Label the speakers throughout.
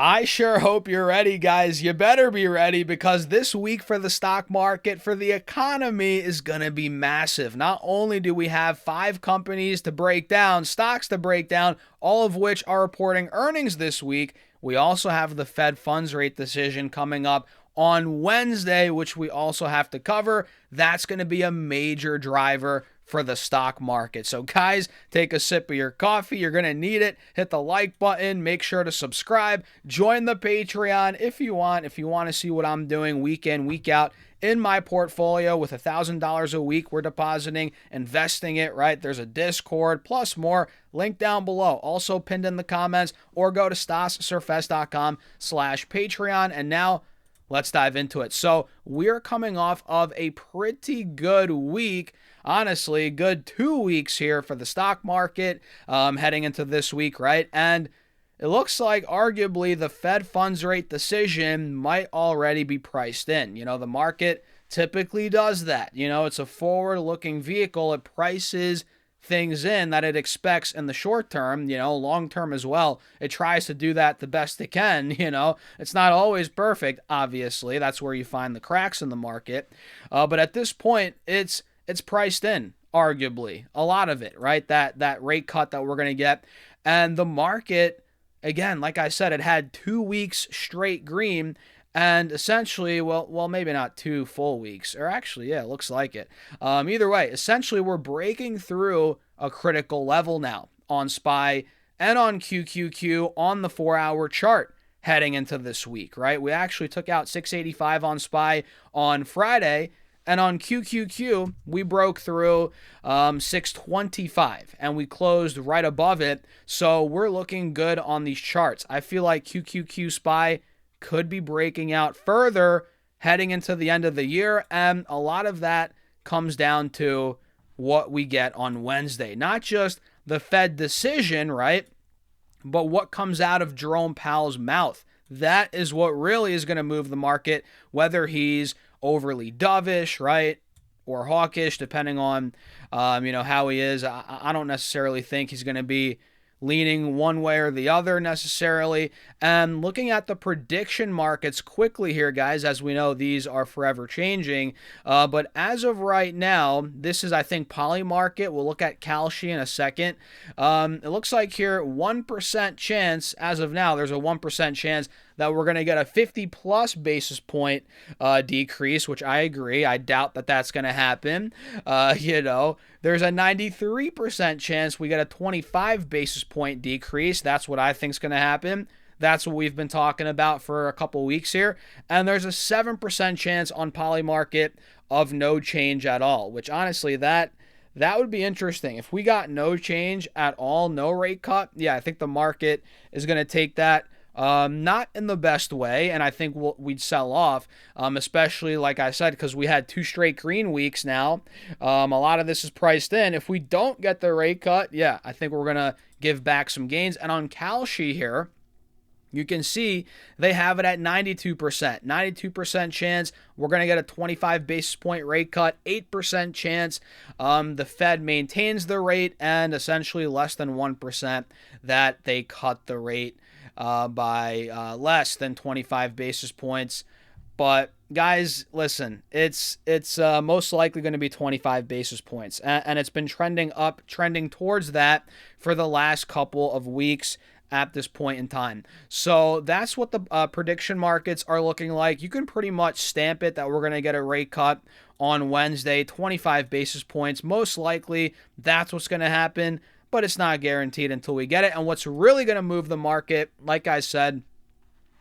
Speaker 1: I sure hope you're ready, guys. You better be ready because this week for the stock market, for the economy, is going to be massive. Not only do we have 5 companies to break down, stocks to break down, all of which are reporting earnings this week, we also have the Fed funds rate decision coming up on Wednesday, which we also have to cover. That's going to be a major driver for the stock market. So guys, take a sip of your coffee. You're going to need it. Hit the like button. Make sure to subscribe. Join the Patreon if you want. If you want to see what I'm doing week in, week out in my portfolio with $1,000 a week, we're depositing, investing it, right? There's a Discord plus more. Link down below. Also pinned in the comments, or go to stassurfest.com/Patreon. And now let's dive into it. So we're coming off of a pretty good week. Honestly, good 2 weeks here for the stock market heading into this week, right? And it looks like arguably the Fed funds rate decision might already be priced in. You know, the market typically does that. You know, it's a forward-looking vehicle. It prices things in that it expects in the short term, you know, long term as well. It tries to do that the best it can, you know. It's not always perfect, obviously. That's where you find the cracks in the market. But at this point, it's priced in, arguably, a lot of it, right? That rate cut that we're going to get. And the market, again, like I said, it had 2 weeks straight green, and essentially, well, maybe not 2 full weeks, or actually, yeah, it looks like it. Either way, essentially, we're breaking through a critical level now on SPY and on QQQ on the 4-hour chart heading into this week, right? We actually took out 685 on SPY on Friday, and on QQQ, we broke through 625, and we closed right above it. So we're looking good on these charts. I feel like QQQ SPY could be breaking out further heading into the end of the year, and a lot of that comes down to what we get on Wednesday. Not just the Fed decision, right, but what comes out of Jerome Powell's mouth. That is what really is going to move the market, whether he's overly dovish, right, or hawkish, depending on, how he is. I don't necessarily think he's going to be leaning one way or the other necessarily. And looking at the prediction markets quickly here, guys, as we know, these are forever changing. But as of right now, this is, I think, Poly Market. We'll look at Kalshi in a second. It looks like here, 1% chance, as of now, there's a 1% chance that we're going to get a 50-plus basis point decrease, which I agree. I doubt that that's going to happen. There's a 93% chance we get a 25 basis point decrease. That's what I think is going to happen. That's what we've been talking about for a couple weeks here. And there's a 7% chance on Poly Market of no change at all, which honestly, that would be interesting. If we got no change at all, no rate cut, yeah, I think the market is going to take that not in the best way, and I think we'd sell off, especially, like I said, because we had 2 straight green weeks now. A lot of this is priced in. If we don't get the rate cut, yeah, I think we're going to give back some gains. And on Kalshi here, you can see they have it at 92%. 92% chance we're going to get a 25 basis point rate cut. 8% chance the Fed maintains the rate, and essentially less than 1% that they cut the rate by less than 25 basis points. But guys, listen, it's most likely going to be 25 basis points, and it's been trending up, trending towards that for the last couple of weeks at this point in time. So that's what the prediction markets are looking like. You can pretty much stamp it that we're going to get a rate cut on Wednesday, 25 basis points. Most likely that's what's going to happen, but it's not guaranteed until we get it. And what's really going to move the market, like I said,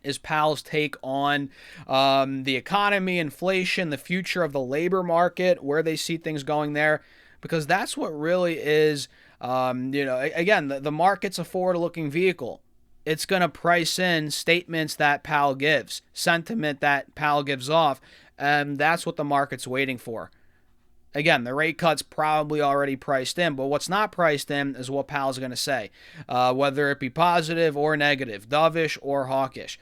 Speaker 1: is Powell's take on the economy, inflation, the future of the labor market, where they see things going there, because that's what really is, again, the market's a forward-looking vehicle. It's going to price in statements that Powell gives, sentiment that Powell gives off, and that's what the market's waiting for. Again, the rate cut's probably already priced in, but what's not priced in is what Powell's going to say, whether it be positive or negative, dovish or hawkish.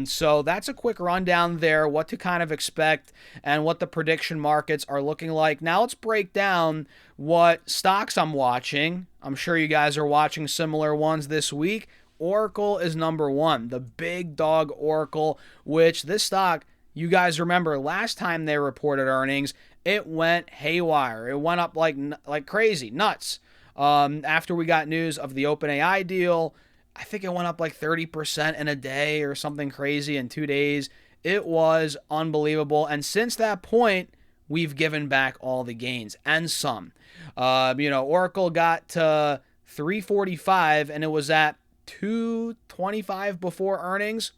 Speaker 1: So that's a quick rundown there, what to kind of expect and what the prediction markets are looking like. Now let's break down what stocks I'm watching. I'm sure you guys are watching similar ones this week, Oracle is number one, the big dog Oracle, which this stock, you guys remember last time they reported earnings, it went haywire. It went up like crazy, nuts. After we got news of the OpenAI deal, I think it went up like 30% in a day or something crazy in 2 days. It was unbelievable. And since that point, we've given back all the gains and some. Oracle got to 345 and it was at 225 before earnings.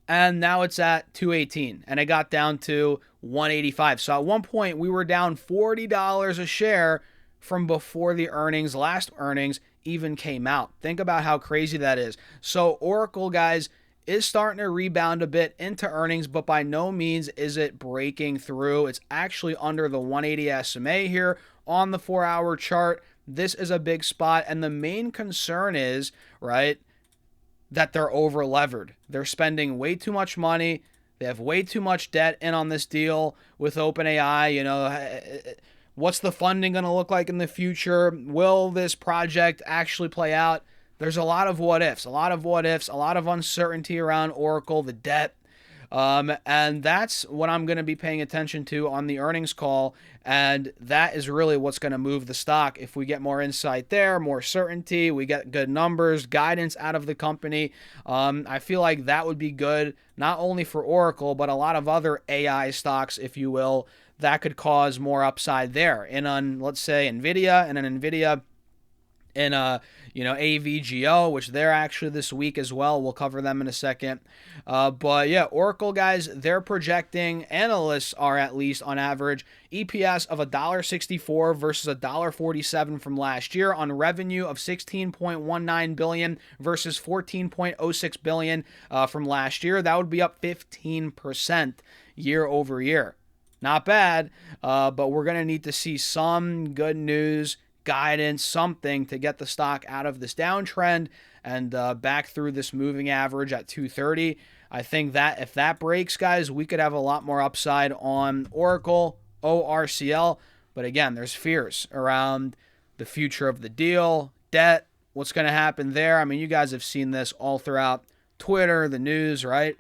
Speaker 1: And now it's at 218 and it got down to 185. So at one point we were down $40 a share from before the last earnings even came out. Think about how crazy that is. So Oracle, guys, is starting to rebound a bit into earnings, but by no means is it breaking through. It's actually under the 180 SMA here on the 4-hour chart. This is a big spot, and the main concern is, right, that they're over levered. They're spending way too much money. They have way too much debt in on this deal with OpenAI. What's the funding going to look like in the future? Will this project actually play out? There's a lot of what ifs, a lot of uncertainty around Oracle, the debt. And that's what I'm going to be paying attention to on the earnings call. And that is really what's going to move the stock. If we get more insight there, more certainty, we get good numbers, guidance out of the company, I feel like that would be good, not only for Oracle, but a lot of other AI stocks, if you will, that could cause more upside there. And on, let's say, NVIDIA, and an NVIDIA in AVGO, which they're actually this week as well. We'll cover them in a second. But yeah, Oracle, guys, they're projecting, analysts are at least on average, EPS of $1.64 versus $1.47 from last year on revenue of $16.19 billion versus $14.06 billion from last year. That would be up 15% year over year. Not bad, but we're going to need to see some good news, guidance, something to get the stock out of this downtrend and back through this moving average at 230. I think that if that breaks, guys, we could have a lot more upside on Oracle, ORCL. But again, there's fears around the future of the deal, debt, what's going to happen there. I mean, you guys have seen this all throughout Twitter, the news, right?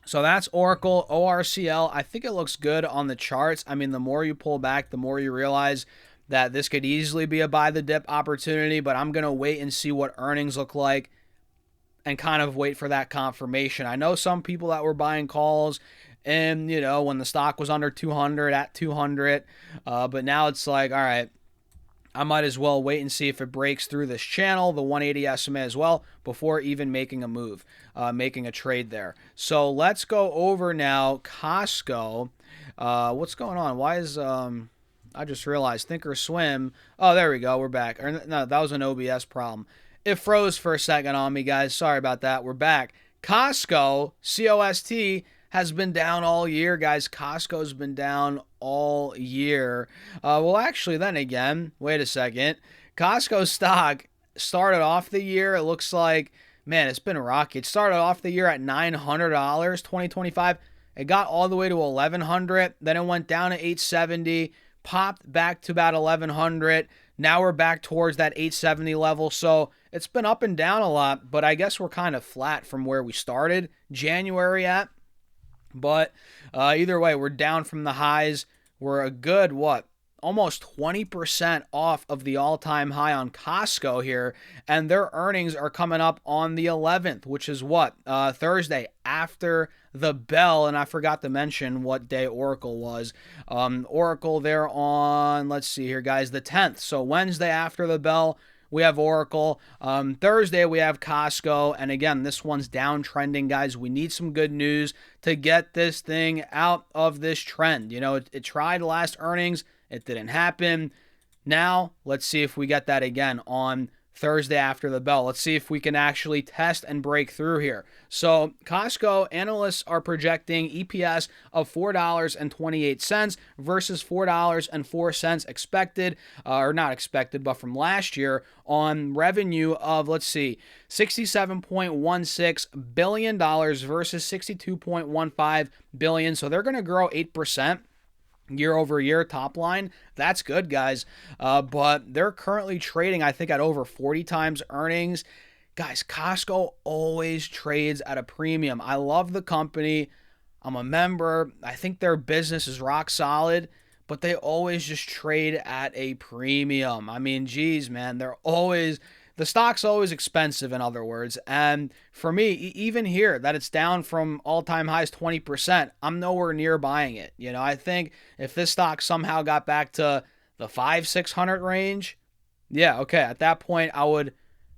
Speaker 1: So that's Oracle, ORCL. I think it looks good on the charts. I mean, the more you pull back, the more you realize that this could easily be a buy the dip opportunity, but I'm going to wait and see what earnings look like and kind of wait for that confirmation. I know some people that were buying calls and, when the stock was under 200, at 200, but now it's like, all right, I might as well wait and see if it breaks through this channel, the 180 SMA as well, before even making a move, making a trade there. So let's go over now Costco. What's going on? Why is... I just realized Thinkorswim. Oh, there we go. We're back. No, that was an OBS problem. It froze for a second on me, guys. Sorry about that. We're back. Costco, COST, has been down all year, guys. Costco's been down all year. Well, actually, then again, wait a second. Costco stock started off the year, it looks like, man, it's been rocky. It started off the year at $900, 2025. It got all the way to $1,100. Then it went down to $870. Popped back to about 1,100. Now we're back towards that 870 level. So it's been up and down a lot, but I guess we're kind of flat from where we started January at. But either way, we're down from the highs. We're a good, almost 20% off of the all-time high on Costco here, and their earnings are coming up on the 11th, which is Thursday after the bell, and I forgot to mention what day Oracle was. Oracle, they're on, let's see here, guys, the 10th, so Wednesday after the bell, we have Oracle. Thursday, we have Costco. And again, this one's downtrending, guys. We need some good news to get this thing out of this trend. It tried last earnings. It didn't happen. Now, let's see if we get that again on Thursday after the bell. Let's see if we can actually test and break through here. So Costco analysts are projecting EPS of $4.28 versus $4.04 expected, or not expected, but from last year on revenue of, $67.16 billion versus $62.15 billion. So they're going to grow 8%. year over year top line. That's good, guys. But they're currently trading, I think, at over 40 times earnings. Guys, Costco always trades at a premium. I love the company. I'm a member. I think their business is rock solid, but they always just trade at a premium. I mean, geez, man, the stock's always expensive, in other words. And for me, even here, that it's down from all-time highs 20%, I'm nowhere near buying it. I think if this stock somehow got back to the 600 range, yeah, okay, at that point, I would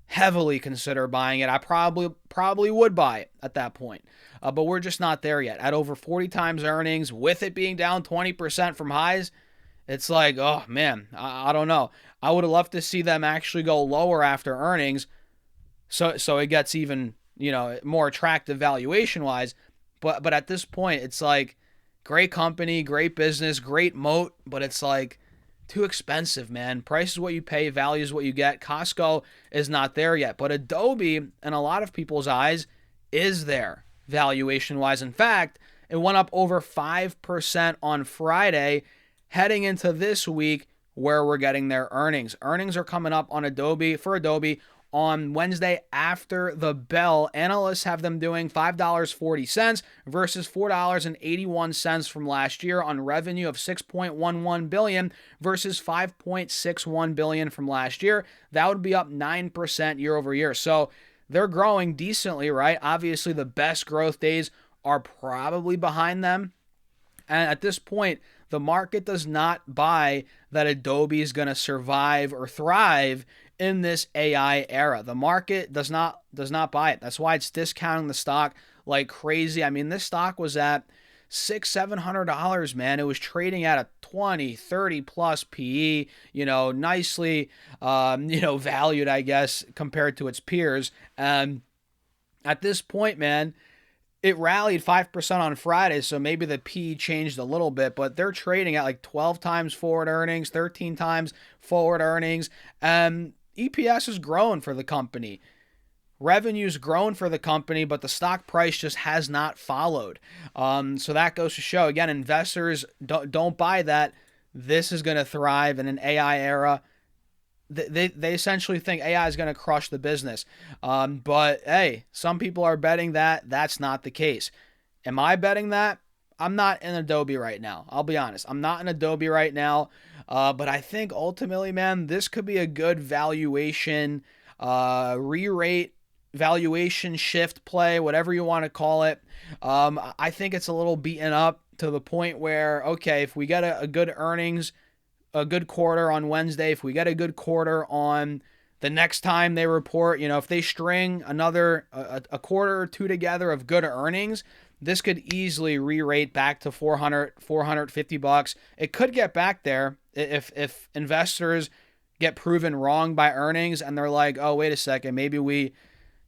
Speaker 1: heavily consider buying it. I probably would buy it at that point. But we're just not there yet. At over 40 times earnings, with it being down 20% from highs, it's like, oh man, I don't know. I would have loved to see them actually go lower after earnings, so it gets even more attractive valuation wise. But at this point, it's like great company, great business, great moat, but it's like too expensive, man. Price is what you pay, value is what you get. Costco is not there yet, but Adobe, in a lot of people's eyes, is there valuation wise. In fact, it went up over 5% on Friday, heading into this week where we're getting their earnings. Earnings are coming up on Adobe on Wednesday after the bell. Analysts have them doing $5.40 versus $4.81 from last year on revenue of $6.11 billion versus $5.61 billion from last year. That would be up 9% year over year. So they're growing decently, right? Obviously, the best growth days are probably behind them. And at this point, the market does not buy that Adobe is going to survive or thrive in this AI era. The market does not buy it. That's why it's discounting the stock like crazy. I mean, this stock was at $600-700, man. It was trading at a 20, 30 plus PE, nicely, valued, I guess, compared to its peers. And at this point, man, it rallied 5% on Friday, so maybe the P changed a little bit, but they're trading at like 12 times forward earnings, 13 times forward earnings, and EPS has grown for the company. Revenue's grown for the company, but the stock price just has not followed. So that goes to show, again, investors don't buy that this is going to thrive in an AI era. They essentially think AI is going to crush the business. But hey, some people are betting that that's not the case. Am I betting that? I'm not in Adobe right now. I'll be honest. I'm not in Adobe right now. But I think ultimately, man, this could be a good valuation, re-rate, valuation shift play, whatever you want to call it. I think it's a little beaten up to the point where, okay, if we get a good earnings, a good quarter on Wednesday, if we get a good quarter on the next time they report, if they string another a quarter or two together of good earnings, this could easily re-rate back to $450. It could get back there if investors get proven wrong by earnings and they're like, oh, wait a second, maybe we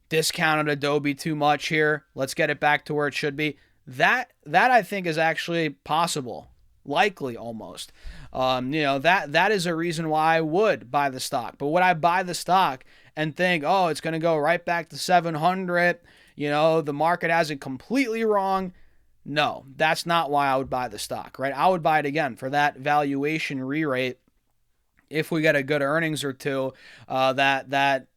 Speaker 1: discounted Adobe too much here. Let's get it back to where it should be. That I think is actually possible. Likely almost. That is a reason why I would buy the stock. But would I buy the stock and think, oh, it's going to go right back to 700? The market has it completely wrong. No, that's not why I would buy the stock, right? I would buy it again for that valuation re-rate if we get a good earnings or two that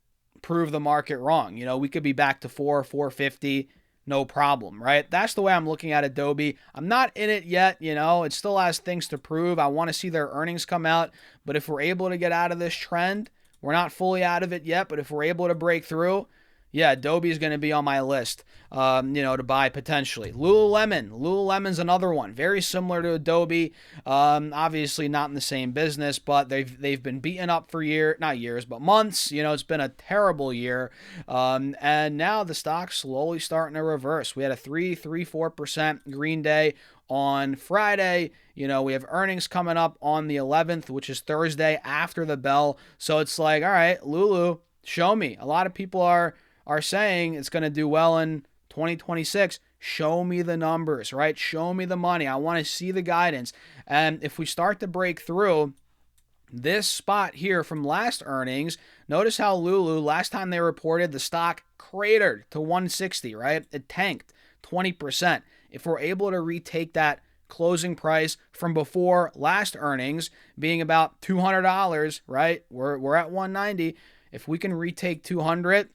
Speaker 1: prove the market wrong. We could be back to 450. No problem, right? That's the way I'm looking at Adobe. I'm not in it yet, it still has things to prove. I want to see their earnings come out, but if we're able to get out of this trend, we're not fully out of it yet, but if we're able to break through, yeah, Adobe is going to be on my list, to buy potentially. Lululemon's another one, very similar to Adobe. Obviously not in the same business, but they've been beaten up for not years, but months. It's been a terrible year, and now the stock's slowly starting to reverse. We had a 4% green day on Friday. We have earnings coming up on the 11th, which is Thursday after the bell. So it's like, all right, Lulu, show me. A lot of people are saying it's going to do well in 2026. Show me the numbers, right? Show me the money. I want to see the guidance. And if we start to break through this spot here from last earnings, notice how Lulu, last time they reported, the stock cratered to 160, right? It tanked 20%. If we're able to retake that closing price from before last earnings being about $200, right? We're at 190. If we can retake 200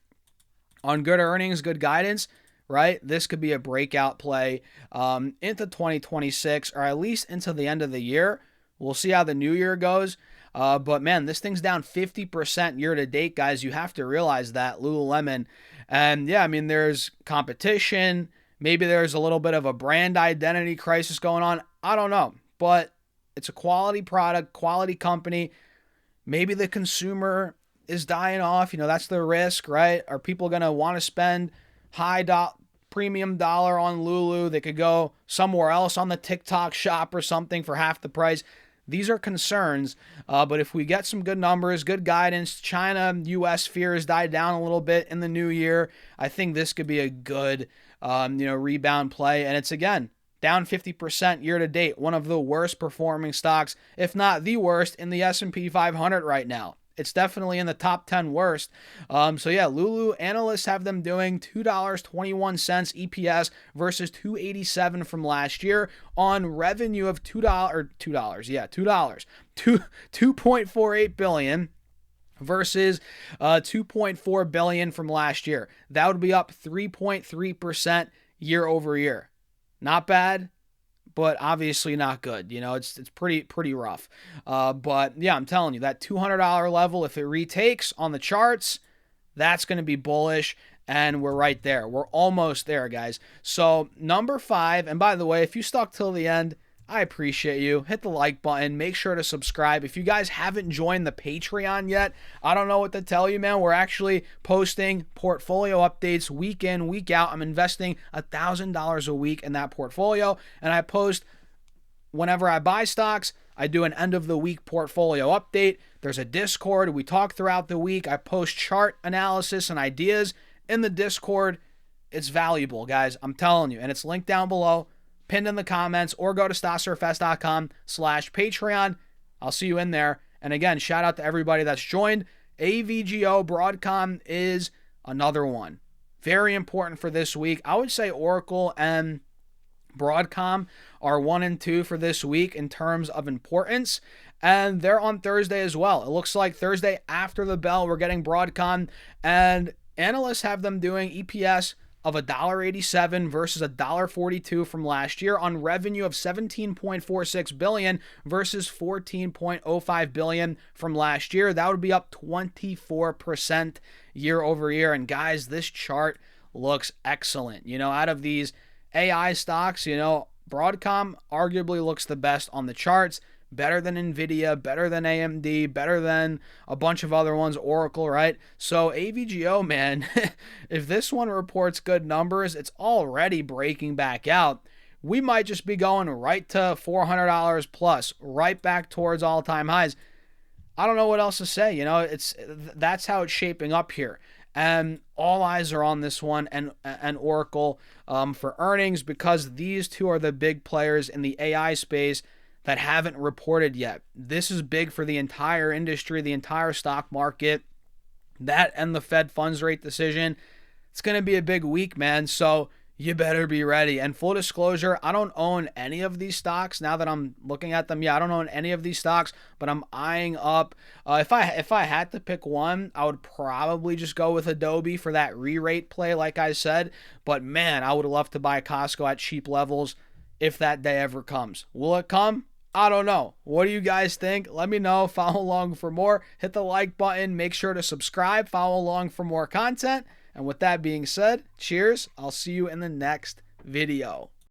Speaker 1: on good earnings, good guidance, right? This could be a breakout play into 2026, or at least into the end of the year. We'll see how the new year goes. But man, this thing's down 50% year to date, guys. You have to realize that, Lululemon. And yeah, I mean, there's competition. Maybe there's a little bit of a brand identity crisis going on. I don't know. But it's a quality product, quality company. Maybe the consumer is dying off. That's the risk, right? Are people going to want to spend premium dollar on Lulu? They could go somewhere else on the TikTok shop or something for half the price. These are concerns, but if we get some good numbers, good guidance, China-U.S. fears die down a little bit in the new year, I think this could be a good, rebound play. And it's, again, down 50% year to date, one of the worst performing stocks, if not the worst, in the S&P 500 right now. It's definitely in the top 10 worst. So yeah, Lulu, analysts have them doing $2.21 EPS versus $2.87 from last year on revenue of $2.48 billion versus $2.4 billion from last year. That would be up 3.3% year over year. Not bad, but obviously not good. It's pretty rough. But yeah, I'm telling you, that $200 level, if it retakes on the charts, that's going to be bullish. And we're right there. We're almost there, guys. So number 5, and by the way, if you stuck till the end, I appreciate you. Hit the like button. Make sure to subscribe. If you guys haven't joined the Patreon yet, I don't know what to tell you, man. We're actually posting portfolio updates week in, week out. I'm investing $1,000 a week in that portfolio, and I post whenever I buy stocks. I do an end of the week portfolio update. There's a Discord. We talk throughout the week. I post chart analysis and ideas in the Discord. It's valuable, guys. I'm telling you, and it's linked down below, pinned in the comments, or go to stocksurfest.com/Patreon. I'll see you in there. And again, shout out to everybody that's joined. AVGO Broadcom is another one. Very important for this week. I would say Oracle and Broadcom are 1 and 2 for this week in terms of importance. And they're on Thursday as well. It looks like Thursday after the bell, we're getting Broadcom. And analysts have them doing EPS of $1.87 versus $1.42 from last year on revenue of $17.46 billion versus $14.05 billion from last year. That would be up 24% year over year. And guys, this chart looks excellent. Out of these AI stocks, Broadcom arguably looks the best on the charts. Better than NVIDIA, better than AMD, better than a bunch of other ones, Oracle, right? So AVGO, man, if this one reports good numbers, it's already breaking back out. We might just be going right to $400 plus, right back towards all-time highs. I don't know what else to say. That's how it's shaping up here. And all eyes are on this one and Oracle for earnings, because these two are the big players in the AI space that haven't reported yet. This is big for the entire industry, the entire stock market. That and the Fed funds rate decision. It's going to be a big week, man. So you better be ready. And full disclosure, I don't own any of these stocks. Now that I'm looking at them, I don't own any of these stocks, but I'm eyeing up. If I had to pick one, I would probably just go with Adobe for that re-rate play, like I said. But man, I would love to buy Costco at cheap levels if that day ever comes. Will it come? I don't know. What do you guys think? Let me know. Follow along for more. Hit the like button. Make sure to subscribe. Follow along for more content. And with that being said, cheers. I'll see you in the next video.